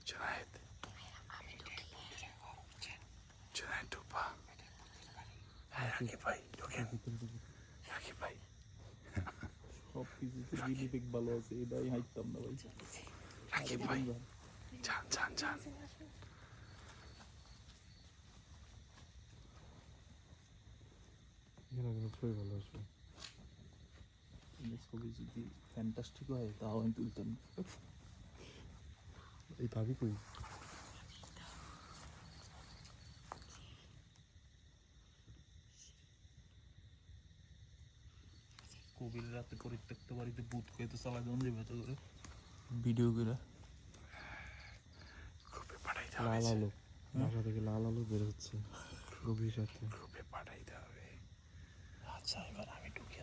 জুনায়েদ জুনায়েদ ঢুকবা হ্যাঁ রাকিব ভাই ঢোকেন রাকিব ভাই সব কিছুতে বিবেক ভালো আছে, এটাই হাইতাম না ভাই। রাকিব ভাই যান যান যান ছবি ভালো আসবে। ছবি যদি ফ্যান্টাস্টিক হয় তাও আমি তুলতাম। এই ভাবি কই? কবির রাতে পরিত্যক্ত বাড়িতে ভূত খেতে চালা দেন যাবে তো করে ভিডিও করে গ্রুপে পাঠাইতে লাল হবে আলো, বাসা থেকে লাল আলো বের হচ্ছে গভীর রাতে। গ্রুপে পাঠাইতে হবে আচ্ছা এবার আমি ঢুকে